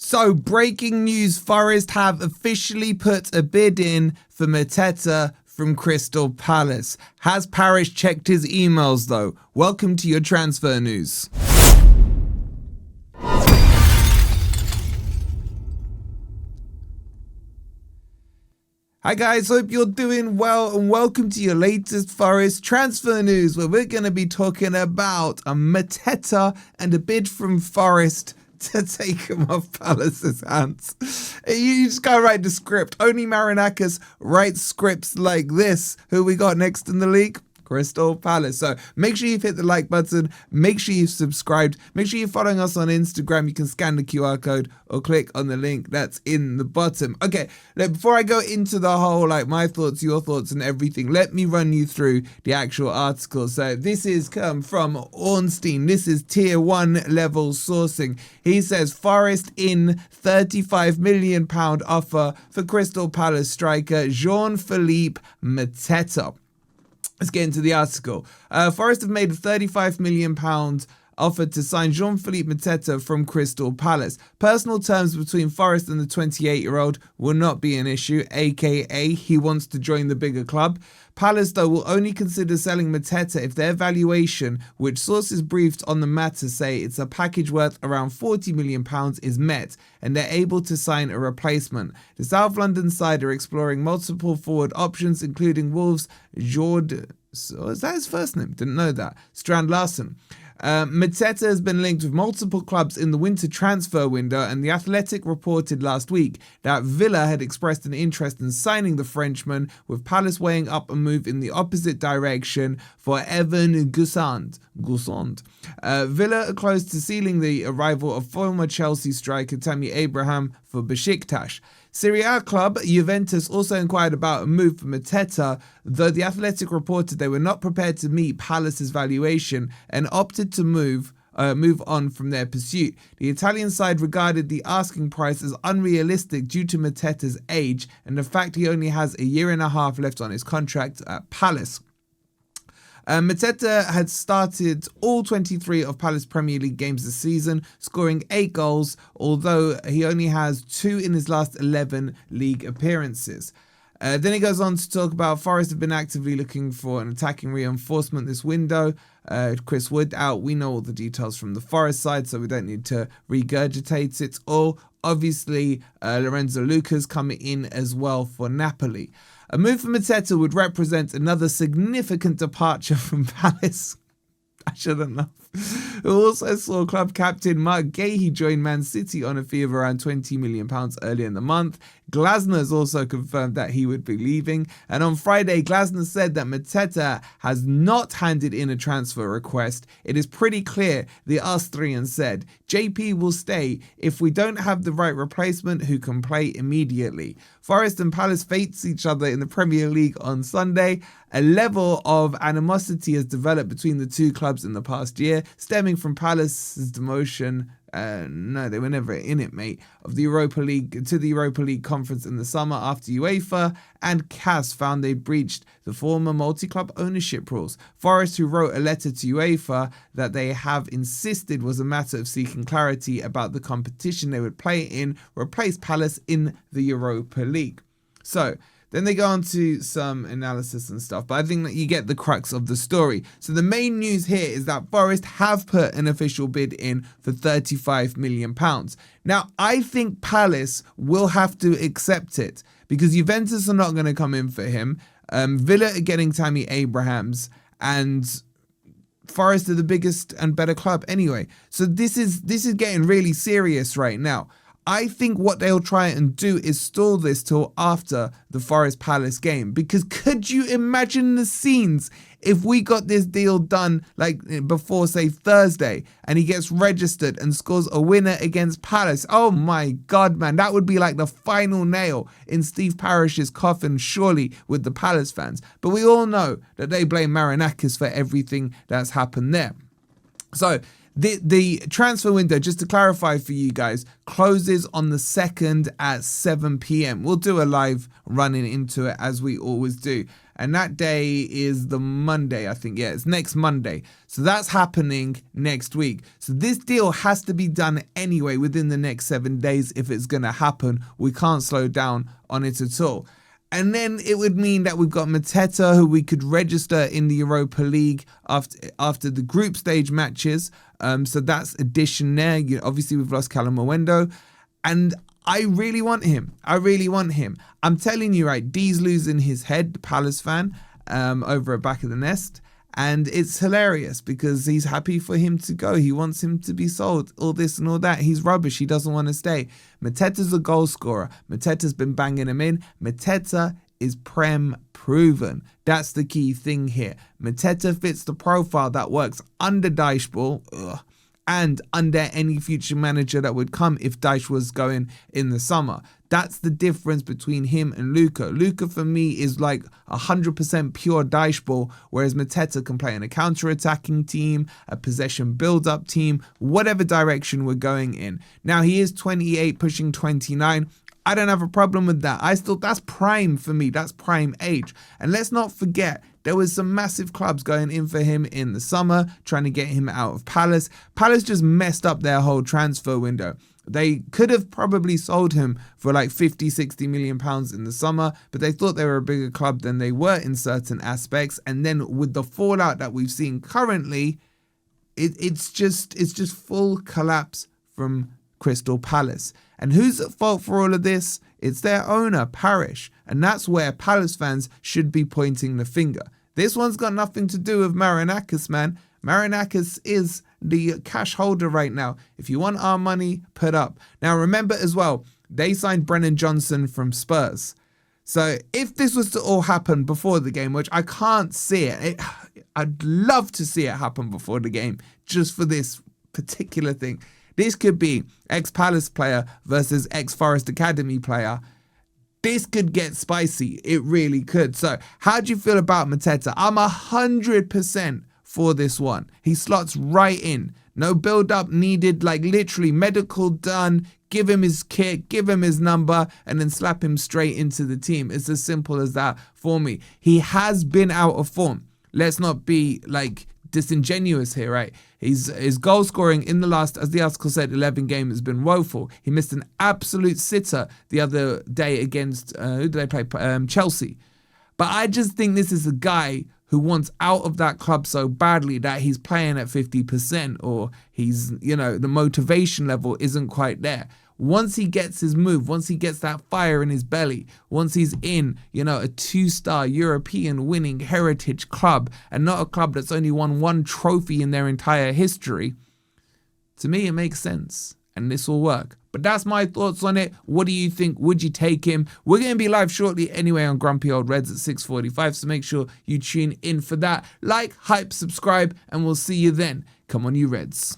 So, breaking news, Forest have officially put a bid in for Mateta from Crystal Palace. Has Parish checked his emails though? Welcome to your transfer news. Hi guys, hope you're doing well and welcome to your latest Forest transfer news, where we're going to be talking about a Mateta and a bid from Forest to take him off Palace's hands. You just gotta write the script. Only Marinakis writes scripts like this. Who we got next in the league? Crystal Palace. So make sure you've hit the like button, make sure you've subscribed, make sure you're following us on Instagram. You can scan the QR code or click on the link that's in the bottom. Okay, before I go into the whole my thoughts, your thoughts and everything, let me run you through the actual article. So this is come from Ornstein. This is tier 1 level sourcing. He says Forest in £35 million offer for Crystal Palace striker Jean-Philippe Mateta. Let's get into the article. Forest have made a £35 million offer to sign Jean-Philippe Mateta from Crystal Palace. Personal terms between Forest and the 28-year-old will not be an issue, aka he wants to join the bigger club. Palace, though, will only consider selling Mateta if their valuation, which sources briefed on the matter say it's a package worth around £40 million, is met, and they're able to sign a replacement. The South London side are exploring multiple forward options, including Wolves' Jord... is that his first name? Didn't know that. Strand Larsen. Mateta has been linked with multiple clubs in the winter transfer window, and The Athletic reported last week that Villa had expressed an interest in signing the Frenchman, with Palace weighing up a move in the opposite direction for Evan Goussand. Villa are close to sealing the arrival of former Chelsea striker Tammy Abraham for Besiktas. Serie A club Juventus also inquired about a move for Mateta, though The Athletic reported they were not prepared to meet Palace's valuation and opted to move on from their pursuit. The Italian side regarded the asking price as unrealistic due to Mateta's age and the fact he only has a year and a half left on his contract at Palace. Mateta had started all 23 of Palace Premier League games this season, scoring 8 goals, although he only has 2 in his last 11 league appearances. Then he goes on to talk about Forest have been actively looking for an attacking reinforcement this window. Chris Wood out. We know all the details from the Forest side, so we don't need to regurgitate it all. Obviously, Lorenzo Lucca's coming in as well for Napoli. A move for Mateta would represent another significant departure from Palace. I shouldn't laugh. We also saw club captain Mark Gahey join Man City on a fee of around £20 million earlier in the month. Glasner has also confirmed that he would be leaving. And on Friday, Glasner said that Mateta has not handed in a transfer request. It is pretty clear, the Austrian said, JP will stay if we don't have the right replacement who can play immediately. Forest and Palace face each other in the Premier League on Sunday. A level of animosity has developed between the two clubs in the past year, stemming from Palace's demotion. No, they were never in it, mate. Of the Europa League to the Europa League conference in the summer after UEFA and CAS found they breached the former multi-club ownership rules. Forest, who wrote a letter to UEFA that they have insisted was a matter of seeking clarity about the competition they would play in, replaced Palace in the Europa League. So then they go on to some analysis and stuff, but I think that you get the crux of the story. So the main news here is that Forest have put an official bid in for £35 million. Now, I think Palace will have to accept it because Juventus are not going to come in for him. Villa are getting Tammy Abrahams, and Forest are the biggest and better club anyway. So this is getting really serious right now. I think what they'll try and do is stall this till after the Forest Palace game, because could you imagine the scenes if we got this deal done before, say, Thursday, and he gets registered and scores a winner against Palace? Oh my God, man, that would be like the final nail in Steve Parish's coffin, surely, with the Palace fans. But we all know that they blame Marinakis for everything that's happened there. So the transfer window, just to clarify for you guys, closes on the 2nd at 7 p.m. We'll do a live running into it as we always do. And that day is the Monday, I think. Yeah, it's next Monday. So that's happening next week. So this deal has to be done anyway within the next 7 days if it's going to happen. We can't slow down on it at all. And then it would mean that we've got Mateta, who we could register in the Europa League after the group stage matches. So that's addition there. Obviously, we've lost Callum Owendo. And I really want him. I'm telling you, right, D's losing his head, the Palace fan, over at Back of the Nest. And it's hilarious because he's happy for him to go. He wants him to be sold, all this and all that. He's rubbish. He doesn't want to stay. Mateta's a goal scorer. Mateta's been banging him in. Mateta is Prem proven. That's the key thing here. Mateta fits the profile that works under Dyche and under any future manager that would come if Dyche was going in the summer. That's the difference between him and Lucca. Lucca, for me, is like 100% pure Dyche ball, whereas Mateta can play in a counter-attacking team, a possession build-up team, whatever direction we're going in. Now, he is 28, pushing 29. I don't have a problem with that. That's prime for me. That's prime age. And let's not forget, there was some massive clubs going in for him in the summer, trying to get him out of Palace. Palace just messed up their whole transfer window. They could have probably sold him for like 50, 60 million pounds in the summer, but they thought they were a bigger club than they were in certain aspects. And then with the fallout that we've seen currently, it's just full collapse from Crystal Palace. And who's at fault for all of this? It's their owner, Parish. And that's where Palace fans should be pointing the finger. This one's got nothing to do with Marinakis, man. Marinakis is the cash holder right now. If you want our money, put up. Now, remember as well, they signed Brennan Johnson from Spurs. So if this was to all happen before the game, which I can't see it, I'd love to see it happen before the game, just for this particular thing. This could be ex-Palace player versus ex-Forest Academy player. This could get spicy. It really could. So how do you feel about Mateta? I'm 100% for this one. He slots right in. No build-up needed, like literally medical done. Give him his kit, give him his number, and then slap him straight into the team. It's as simple as that for me. He has been out of form. Let's not be like disingenuous here, right? His goal scoring in the last, as the article said, 11 games has been woeful. He missed an absolute sitter the other day against, who did they play? Chelsea. But I just think this is a guy who wants out of that club so badly that he's playing at 50%, or he's, the motivation level isn't quite there. Once he gets his move, once he gets that fire in his belly, once he's in, a 2-star European winning heritage club and not a club that's only won one trophy in their entire history, to me, it makes sense and this will work. But that's my thoughts on it. What do you think? Would you take him? We're going to be live shortly anyway on Grumpy Old Reds at 6:45, so make sure you tune in for that. Like, hype, subscribe, and we'll see you then. Come on, you Reds.